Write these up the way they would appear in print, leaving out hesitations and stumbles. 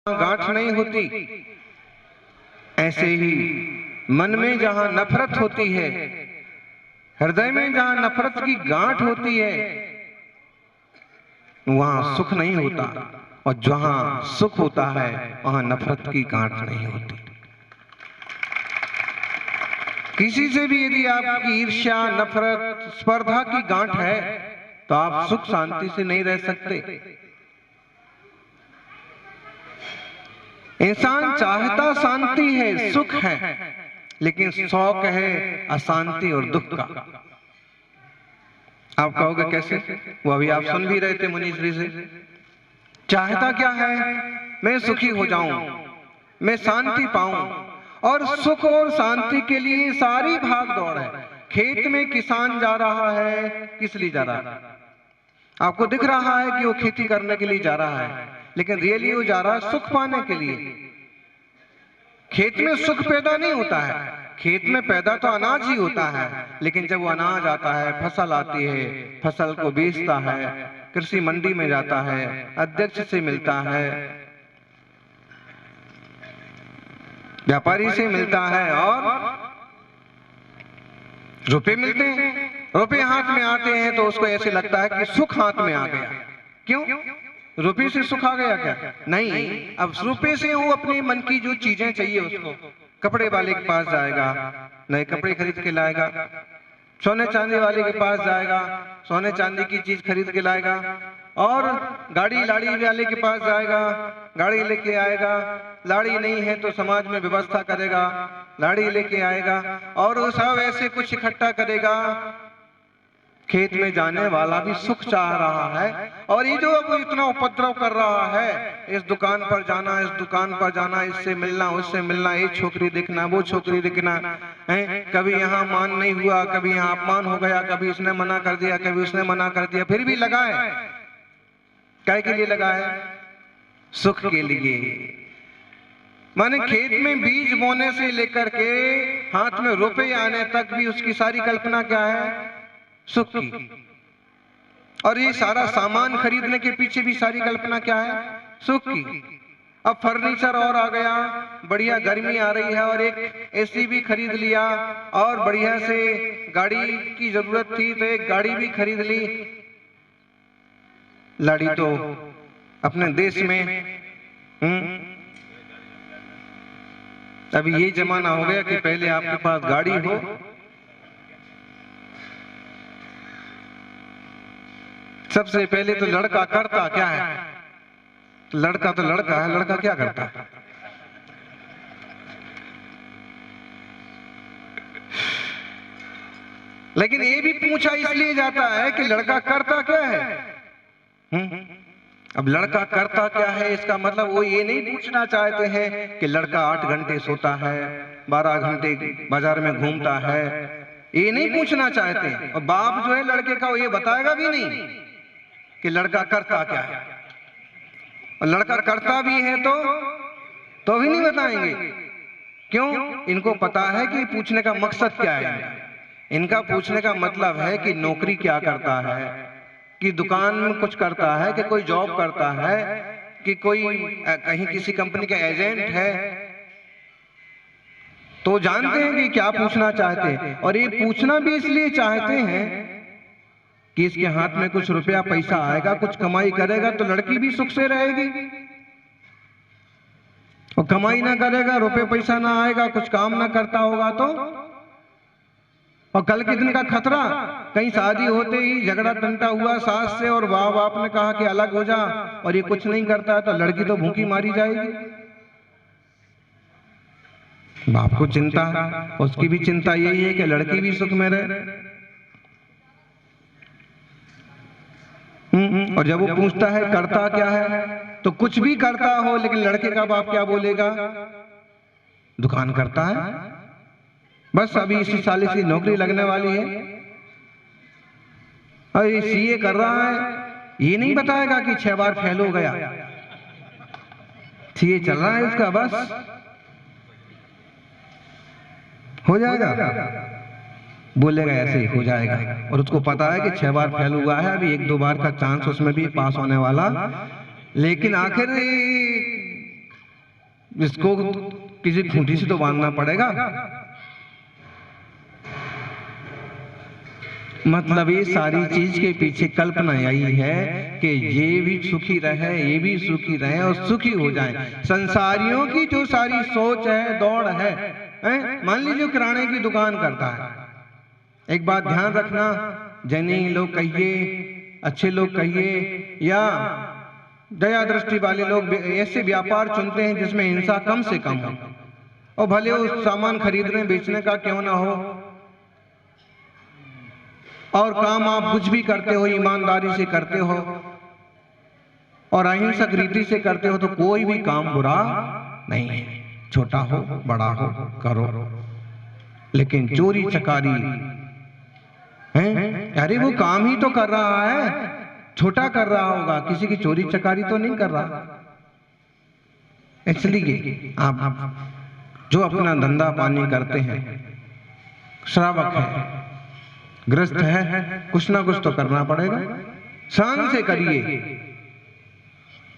गांठ नहीं होती, ऐसे ही मन में जहां नफरत होती है, हृदय में जहां नफरत की गांठ होती है, वहां सुख नहीं होता, और जहां सुख होता है वहां नफरत की गांठ नहीं होती। किसी से भी यदि आपकी ईर्ष्या, नफरत, स्पर्धा की गांठ है तो आप सुख शांति से नहीं रह सकते। इंसान चाहता शांति है, सुख है, लेकिन शौक है अशांति और दुख का। आप कहोगे कैसे? वो अभी आप सुन भी रहे थे मुनीश जी से। चाहता क्या है? मैं सुखी हो जाऊं, मैं शांति पाऊं, और सुख और शांति के लिए सारी भाग दौड़ है। खेत में किसान जा रहा है, किस लिए जा रहा है? आपको दिख रहा है कि वो खेती करने के लिए जा रहा है, लेकिन रियली वो जा रहा है सुख पाने के लिए। खेत में सुख पैदा नहीं होता है, खेत में पैदा तो अनाज ही होता है, लेकिन जब वो अनाज आता है, फसल आती है, फसल को बेचता है, कृषि मंडी में जाता है, अध्यक्ष से मिलता है, व्यापारी से मिलता है, और रुपए मिलते हैं। रुपए हाथ में आते हैं तो उसको ऐसे लगता है कि सुख हाथ में आ गया। क्यों? रुपए से सुख आ गया क्या? नहीं, अब रुपए से वो अपने मन की जो चीजें चाहिए उसको, कपड़े वाले के पास जाएगा, नए कपड़े खरीद के लाएगा, सोने चांदी वाले के पास जाएगा, सोने चांदी की चीज खरीद के लाएगा, और गाड़ी लाड़ी वाले के पास जाएगा, गाड़ी लेके आएगा। लाड़ी नहीं है तो समाज में व्यवस्था करेगा, लाड़ी लेके आएगा, और वो सब ऐसे कुछ इकट्ठा करेगा। खेत में जाने वाला भी सुख चाह रहा है, और ये जो अब इतना उपद्रव कर रहा है, इस दुकान पर जाना, इस दुकान पर जाना, इससे मिलना, उससे मिलना, ये छोकरी देखना, वो छोकरी देखना है। कभी यहाँ मान नहीं हुआ, कभी यहाँ अपमान हो गया, कभी उसने मना कर दिया, कभी उसने मना कर दिया, फिर भी लगा है। क्या के लिए लगा है? सुख के लिए। माने खेत में बीज बोने से लेकर के हाथ में रुपए आने तक भी उसकी सारी कल्पना क्या है? सुख की। और ये सारा सामान खरीदने के पीछे भी सारी कल्पना क्या है? सुख की। अब फर्नीचर और आ गया, बढ़िया गर्मी आ रही है और एक एसी भी खरीद लिया, और बढ़िया से गाड़ी की जरूरत थी तो एक गाड़ी भी खरीद ली। लाड़ी तो अपने देश में अभी ये जमाना हो गया कि पहले आपके पास गाड़ी हो, सबसे पहले तो लड़का करता क्या है? लड़का तो लड़का है, लड़का क्या करता है? लेकिन ये भी पूछा इसलिए जाता है कि लड़का करता क्या है। अब लड़का करता क्या है, इसका मतलब वो ये नहीं पूछना चाहते हैं कि लड़का 8 घंटे सोता है, 12 घंटे बाजार में घूमता है, ये नहीं पूछना चाहते। और बाप जो है लड़के का, वो ये बताएगा भी नहीं कि लड़का करता क्या है। और लड़का करता भी है तो भी नहीं बताएंगे। क्यों? इनको पता है कि पूछने का मकसद क्या है। इनका पूछने का मतलब है कि नौकरी क्या करता है, कि दुकान में कुछ करता है, कि कोई जॉब करता है, कि कोई कहीं किसी कंपनी का एजेंट है। तो जानते हैं कि क्या पूछना चाहते हैं, और ये पूछना भी इसलिए चाहते हैं कि इसके हाथ में कुछ रुपया पैसा आएगा, कुछ कमाई करेगा तो लड़की भी सुख से रहेगी। और कमाई ना करेगा, रुपये पैसा ना आएगा, कुछ काम ना करता होगा तो, और कल के दिन का खतरा, कहीं शादी होते ही झगड़ा टंटा हुआ सास से, और बाप ने कहा कि अलग हो जा, और ये कुछ नहीं करता तो लड़की तो भूखी मारी जाएगी। बाप को चिंता है, उसकी भी चिंता यही है कि लड़की भी सुख में रहे। और जब वो पूछता है करता क्या है, तो कुछ भी करता हो, लेकिन लड़के का बाप क्या बोलेगा? दुकान करता है, बस अभी इसी साल इसकी नौकरी लगने वाली है, और ये सीए कर रहा है। ये नहीं बताएगा कि 6 बार फेल हो गया, सीए चल रहा है इसका, बस हो जाएगा, बोलेगा ऐसे ही हो जाएगा। और उसको पता है कि 6 बार फेल हुआ है, अभी 1-2 बार का चांस उसमें भी पास होने वाला। लेकिन आखिर इसको किसी खूंटी से तो बांधना पड़ेगा। मतलब ये सारी चीज के पीछे कल्पना यही है कि ये भी सुखी रहे, ये भी सुखी रहे और सुखी हो जाए। संसारियों की जो सारी सोच है, दौड़ है, मान लीजिए किराने की दुकान करता है, एक बात ध्यान रखना, जैनी लोग कहिए, अच्छे लोग कहिए या दया दृष्टि वाले लोग ऐसे व्यापार चुनते हैं जिसमें हिंसा कम से कम हो, और भले उस सामान खरीदने बेचने का क्यों ना हो, और काम आप कुछ भी करते हो ईमानदारी से करते हो और अहिंसक रीति से करते हो तो कोई भी काम बुरा नहीं है, छोटा हो बड़ा हो करो। लेकिन चोरी चकारी है, अरे वो काम ही तो कर रहा है, छोटा कर रहा होगा, किसी की चोरी चकारी तो नहीं कर रहा। इसलिए आप जो अपना धंधा पानी करते हैं, श्रावक है, ग्रस्त है, कुछ ना कुछ तो करना पड़ेगा, शान से करिए।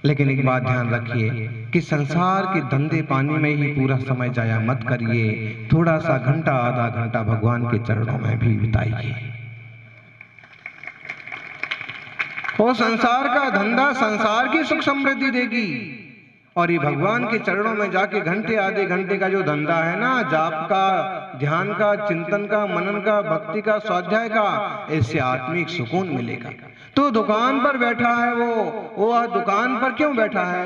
लेकिन एक बात ध्यान रखिए कि संसार के धंधे पानी में ही पूरा समय जाया मत करिए, थोड़ा सा घंटा आधा घंटा भगवान के चरणों में भी बिताइए। वो संसार का धंधा संसार की सुख समृद्धि देगी, और ये भगवान के चरणों में जाके घंटे आधे घंटे का जो धंधा है ना, जाप का, ध्यान का, चिंतन का, मनन का, भक्ति का, स्वाध्याय का, इससे आत्मिक सुकून मिलेगा। तो दुकान पर बैठा है वो दुकान पर क्यों बैठा है?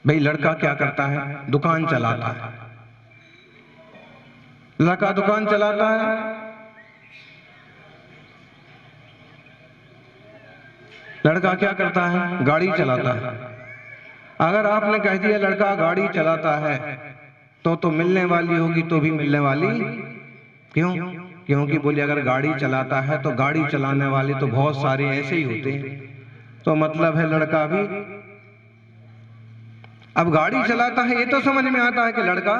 भाई लड़का क्या करता है? दुकान चलाता है। लड़का दुकान चलाता है, लड़का क्या करता है? गाड़ी चलाता है। अगर आपने कह दिया लड़का गाड़ी चलाता है तो मिलने वाली होगी तो भी मिलने वाली क्यों? क्योंकि बोले अगर गाड़ी चलाता है तो गाड़ी चलाने वाले तो बहुत सारे ऐसे ही होते हैं, तो मतलब है लड़का भी अब गाड़ी चलाता है। ये तो समझ में आता है कि लड़का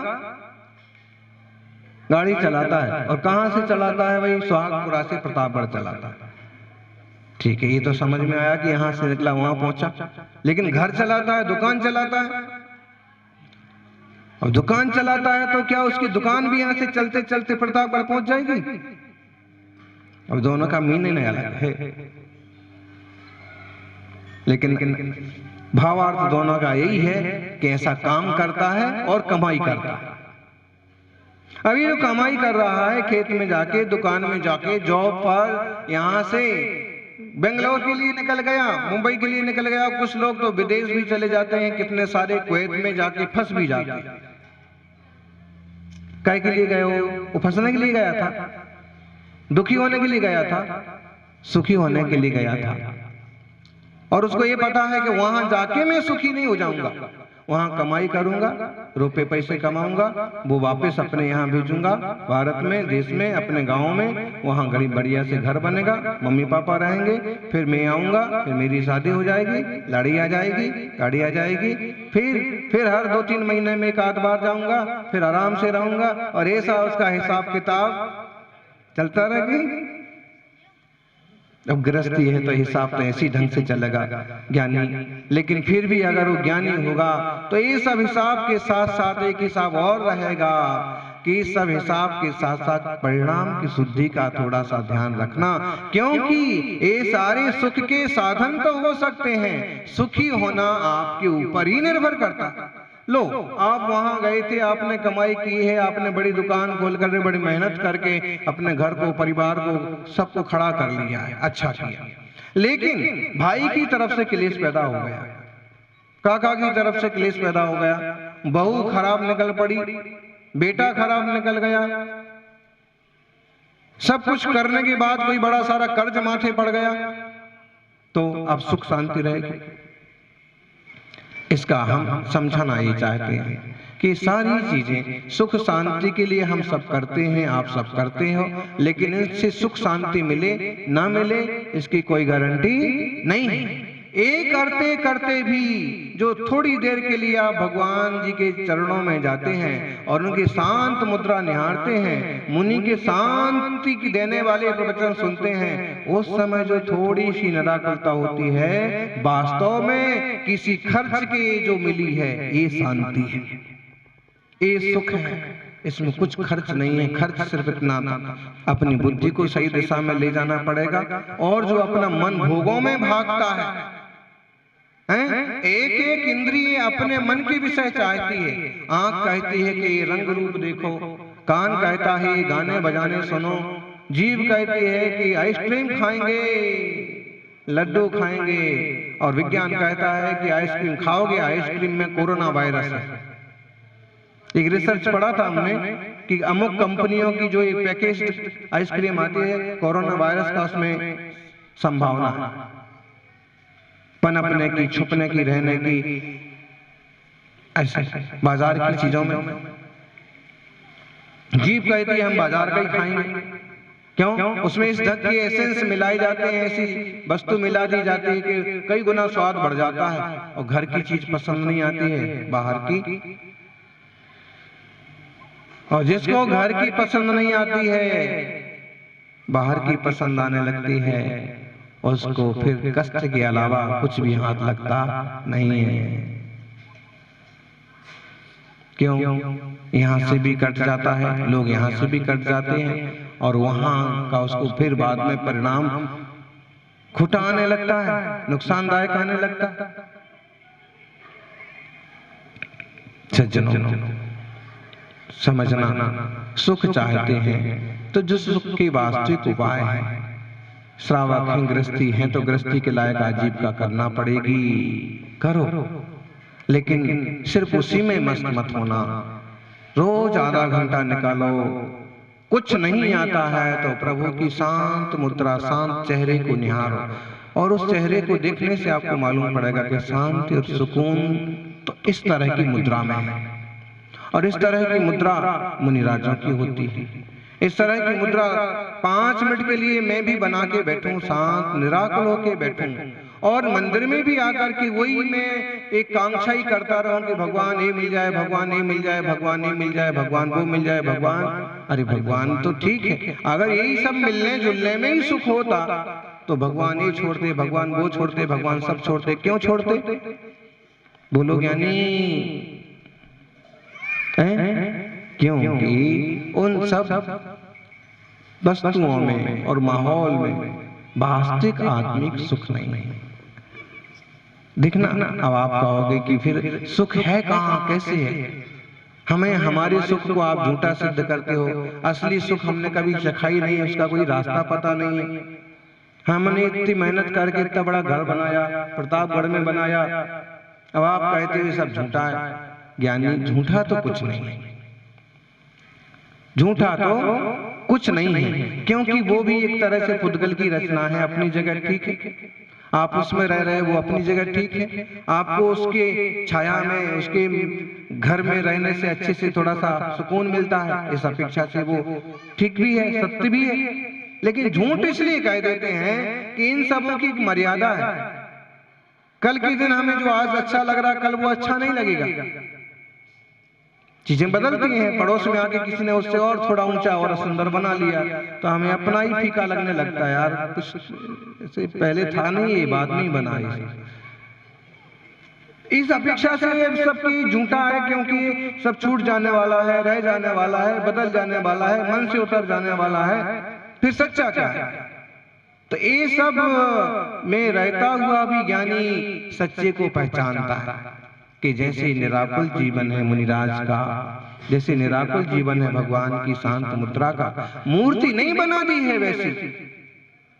गाड़ी चलाता है, और कहां से चलाता है? भाई सुहागपुरा से प्रतापगढ़ चलाता है। ठीक है, ये तो समझ में आया कि यहां से निकला वहां पहुंचा, लेकिन घर चलाता है, दुकान चलाता है। अब दुकान चलाता है तो क्या उसकी दुकान भी यहां से चलते चलते प्रतापगढ़ पहुंच जाएगी? अब दोनों का मीनिंग अलग है, लेकिन भावार्थ दोनों का यही है कि ऐसा काम करता है और कमाई करता है। अभी जो कमाई कर रहा है, खेत में जाके, दुकान में जाके, जॉब पर, यहां से बेंगलोर के लिए निकल गया, मुंबई के लिए निकल गया, कुछ लोग तो विदेश भी चले जाते हैं, कितने सारे कुवैत में जाके फंस भी जाते हैं। काय के लिए गए वो फंसने के लिए गया था? दुखी होने के लिए गया था? सुखी होने के लिए गया था। और उसको ये पता है कि वहां जाके मैं सुखी नहीं हो जाऊंगा, वहां कमाई करूंगा, रुपए पैसे कमाऊंगा, वो वापस अपने यहाँ भेजूंगा, भारत में, देश में, अपने गांव में, वहां गरीब बढ़िया से घर बनेगा, मम्मी पापा रहेंगे, फिर मैं आऊंगा, फिर मेरी शादी हो जाएगी, लड़ी आ जाएगी, गाड़ी आ जाएगी, फिर हर 2-3 महीने में एक आध बार जाऊंगा, फिर आराम से रहूंगा, और ऐसा उसका हिसाब किताब चलता रहेगी। अब गृहस्थी है तो हिसाब तो ऐसी ढंग से चलेगा ज्ञानी, लेकिन फिर भी अगर वो ज्ञानी होगा तो ये सब हिसाब के साथ साथ एक हिसाब और रहेगा कि सब हिसाब के साथ साथ परिणाम की शुद्धि का थोड़ा सा ध्यान रखना, क्योंकि ये सारे सुख के साधन तो हो सकते हैं, सुखी होना आपके ऊपर ही निर्भर करता है। लो, आप वहां गए थे, आपने कमाई की है, आपने बड़ी दुकान खोल कर बड़ी मेहनत करके अपने घर को, परिवार को, सबको खड़ा कर लिया है, अच्छा किया, लेकिन भाई की तरफ से क्लेश पैदा हो गया, काका की तरफ से क्लेश पैदा हो गया, बहू खराब निकल पड़ी, बेटा खराब निकल गया, सब कुछ करने के बाद कोई बड़ा सारा कर्ज माथे पड़ गया, तो अब सुख शांति रहेगी? इसका हम समझाना ये चाहते हैं कि सारी चीजें सुख शांति के लिए हम सब करते हैं, आप सब करते हो, लेकिन इससे सुख शांति मिले ना मिले इसकी कोई गारंटी नहीं है। एक करते करते भी जो थोड़ी देर के लिए आप भगवान जी के चरणों में जाते हैं और उनकी शांत मुद्रा निहारते हैं, मुनि के शांति की देने वाले प्रवचन सुनते हैं, उस समय जो थोड़ी सी निराकुलता होती है, वास्तव में किसी खर्च के जो मिली है, ये शांति है, ये सुख है। इसमें कुछ खर्च नहीं है। खर्च सिर्फ इतना था, अपनी बुद्धि को सही दिशा में ले जाना पड़ेगा। और जो अपना मन भोगों में भागता है, एक एक इंद्रिय अपने मन के विषय चाहती है। आंख कहती है कि ये रंग रूप देखो, कान कहता है ये गाने बजाने सुनो, जीभ कहती है कि आइसक्रीम खाएंगे, लड्डू खाएंगे, और विज्ञान कहता है कि आइसक्रीम खाओगे, आइसक्रीम में कोरोना वायरस है। एक रिसर्च पढ़ा था हमने कि अमुक कंपनियों की जो एक पैकेज्ड आइसक्रीम आती है, कोरोना वायरस का उसमें संभावना है, पनपने की, छुपने की, रहने की। ऐसे बाजार की चीजों में जीभ कहती है हम बाजार का ही खाएंगे, क्यों? उसमें इस ढंग की एसेंस मिलाई जाते हैं, ऐसी वस्तु मिला दी जाती है कि कई गुना स्वाद बढ़ जाता है। और घर की चीज पसंद नहीं आती है, बाहर की। और जिसको घर की पसंद नहीं आती है, बाहर की पसंद आने लगती है, उसको फिर कष्ट के अलावा कुछ भी हाथ लगता नहीं है। क्यों? यहाँ से भी कट जाता है, लोग यहाँ से भी कट जाते हैं, और वहां का उसको फिर बाद में परिणाम खुटा आने लगता है, नुकसानदायक आने लगता है। सज्जनों, समझना, सुख चाहते हैं तो जो सुख के वास्तविक उपाय है, श्रावक हैं, गृहस्थी हैं तो गृहस्थी के लायक आजीविका करना पड़ेगी, करो, लेकिन सिर्फ उसी में मस्त मत होना। रोज आधा घंटा निकालो। कुछ नहीं आता है तो प्रभु की शांत मुद्रा, शांत चेहरे को निहारो, और उस चेहरे को देखने से आपको मालूम पड़ेगा कि शांति और सुकून तो इस तरह की मुद्रा में है। और इस तरह की मुद्रा मुनिराजों की होती है। इस तरह की मुद्रा 5 मिनट के लिए मैं भी बना के बैठूं, शांत निराकुल होके बैठूं, और मंदिर में भी आकर के वही मैं एक कांक्षा ही करता रहूं कि भगवान ये मिल जाए, भगवान ये मिल जाए, भगवान ये मिल जाए, भगवान वो मिल जाए, भगवान। अरे भगवान तो ठीक है, अगर यही सब मिलने जुलने में ही सुख होता तो भगवान ये छोड़ते, भगवान वो छोड़ते, भगवान सब छोड़ते। क्यों छोड़ते? बोलो ज्ञानी। क्योंकि उन सब वस्तुओं में और माहौल में वास्तविक आत्मिक सुख नहीं है। देखना, अब आप कहोगे कि फिर सुख है कहाँ, कैसे है? हमें हमारे सुख को आप झूठा सिद्ध करते हो। असली सुख हमने कभी चखा ही नहीं है, उसका कोई रास्ता पता नहीं है। हमने इतनी मेहनत करके इतना बड़ा घर बनाया, प्रतापगढ़ में बनाया, अब आप कहते हो सब झूठा है। ज्ञानी, झूठा तो कुछ नहीं है, झूठा तो कुछ नहीं है, क्योंकि वो भी एक तरह से पुद्गल की रचना है, अपनी जगह ठीक है। आप उसमें रह रहे, वो अपनी जगह ठीक है। आपको उसके छाया में, उसके घर में रहने से अच्छे से थोड़ा सा सुकून मिलता है, इस अपेक्षा से वो ठीक भी है, सत्य भी है। लेकिन झूठ इसलिए कह देते हैं कि इन सबों की एक मर्यादा है। कल के दिन हमें जो आज अच्छा लग रहा, कल वो अच्छा नहीं लगेगा। चीजें बदलती हैं। पड़ोस में आके किसी ने उससे और थोड़ा ऊंचा और सुंदर बना लिया तो हमें अपना ही फीका लगने लगता है, यार कुछ ऐसे पहले था नहीं, ये बात नहीं बना। इस अपेक्षा से ये सब की झूठा है, क्योंकि सब छूट जाने वाला है, रह जाने वाला है, बदल जाने वाला है, मन से उतर जाने वाला है। फिर सच्चा क्या है? तो ये सब में रहता हुआ भी ज्ञानी सच्चे को पहचानता है कि जैसे निराकुल जीवन है मुनिराज का, जैसे निराकुल जीवन है भगवान की शांत मुद्रा का। मूर्ति नहीं बना दी है वैसे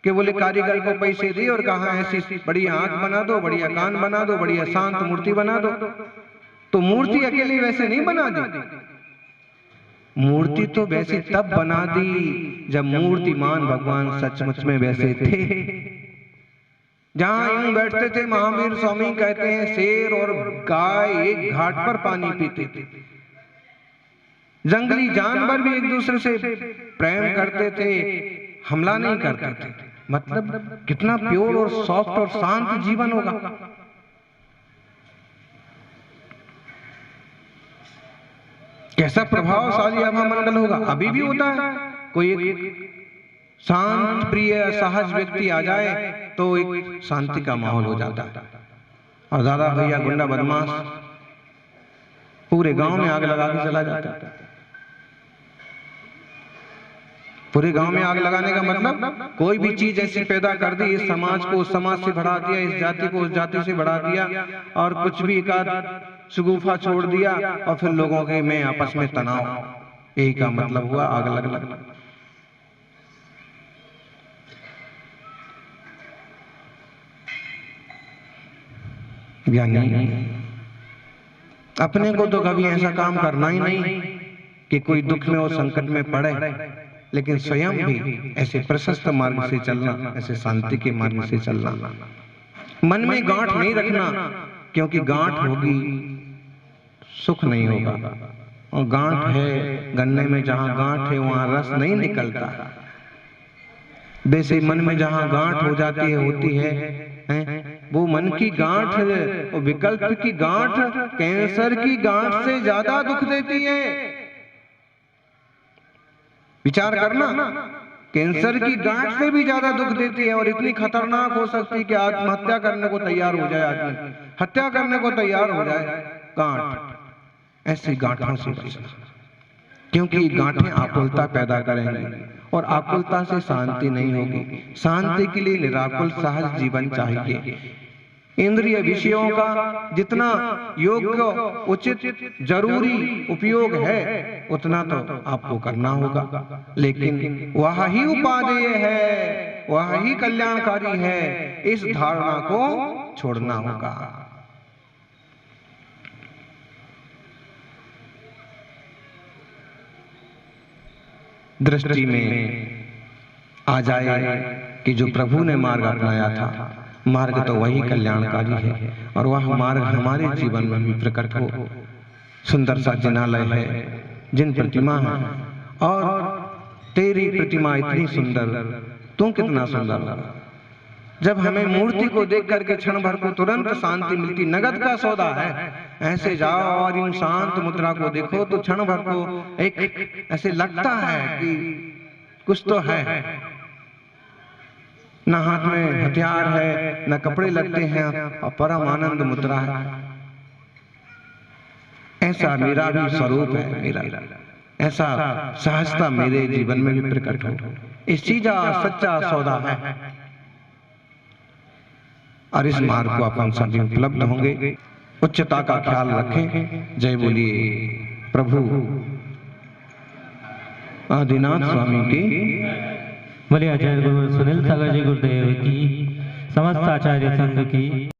कि बोले कारीगर को पैसे दिए और कहा ऐसी बढ़िया आंख बना दो, बढ़िया कान बना दो, बढ़िया शांत मूर्ति बना दो। तो मूर्ति अकेली वैसे नहीं बना दी। मूर्ति तो वैसे तब बना दी जब मूर्तिमान भगवान सचमुच में वैसे थे। जहां यूं बैठते थे, महावीर स्वामी कहते हैं शेर और गाय एक घाट पर पानी पीते थे। जंगली जानवर भी एक दूसरे से प्रेम करते थे, हमला नहीं करते थे। मतलब कितना प्योर और सॉफ्ट और शांत जीवन होगा। कैसा प्रभावशाली आभा मंडल होगा। अभी भी होता है, कोई एक शांत प्रिय सहज व्यक्ति आ जाए तो एक शांति का माहौल हो जाता है। और दादा भैया गुंडा बदमाश पूरे गांव में आग लगा के चला जाता है। पूरे गांव में आग लगाने का मतलब कोई भी चीज ऐसी पैदा कर दी, इस समाज को उस समाज से बढ़ा दिया, इस जाति को उस जाति से बढ़ा दिया, और कुछ भी एकाध शगुफा छोड़ दिया, और फिर लोगों के में आपस में तनाव, यही का मतलब हुआ आग लगना। यानी अपने को तो कभी ऐसा काम करना ही नहीं कि कोई दुख में और संकट में पड़े, लेकिन स्वयं भी ऐसे प्रशस्त मार्ग से चलना, ऐसे शांति के मार्ग से चलना। मन में गांठ नहीं रखना, क्योंकि गांठ होगी सुख नहीं होगा। और गांठ है गन्ने में, जहां गांठ है वहां रस नहीं निकलता। वैसे मन में जहां गांठ हो जाती है होती है वो मन की गांठ, वो विकल्प की गांठ कैंसर की गांठ से ज्यादा दुख देती है। विचार करना, कैंसर की गांठ से भी ज्यादा दुख देती है, और इतनी खतरनाक हो सकती है कि आत्महत्या करने को तैयार हो जाए, आदमी हत्या करने को तैयार हो जाए। गांठ, ऐसी गांठों से बचना, क्योंकि गांठें आकुलता पैदा करेंगी, और आकुलता से शांति नहीं होगी। शांति के लिए निराकुल सहज जीवन चाहिए। इंद्रिय विषयों का जितना योग्य उचित जरूरी उपयोग है उतना तो आपको करना होगा, लेकिन वह ही उपादेय है, वह ही कल्याणकारी है, इस धारणा को छोड़ना होगा। दृष्टि में आ जाए कि जो प्रभु ने मार्ग अपनाया था, मार्ग तो वही कल्याणकारी है, और वह मार्ग हमारे जीवन में भी प्रकट हो। सुंदर सा जिनालय है, जिन प्रतिमा है, और तेरी प्रतिमा इतनी सुंदर, तू कितना सुंदर। जब हमें मूर्ति को देख करके क्षण भर को तुरंत शांति मिलती, नगद का सौदा है। ऐसे जाओ और इन शांत मुद्रा को देखो तो क्षण भर को एक ऐसे लगता है कि कुछ तो है। न हाथ में हथियार है, न कपड़े लगते हैं, और परम आनंद मुद्रा है। ऐसा मेरा भी स्वरूप है, मेरा ऐसा सहजता मेरे जीवन में भी प्रकट हो। इस चीजा सच्चा सौदा है, और इस मार्ग को अपन सभी उपलब्ध होंगे। उच्चता का ख्याल रखें। जय बोलिए प्रभु आदिनाथ स्वामी की। बोलिए आचार्य गुरु सुनील सागर जी गुरुदेव की, समस्त आचार्य संघ की।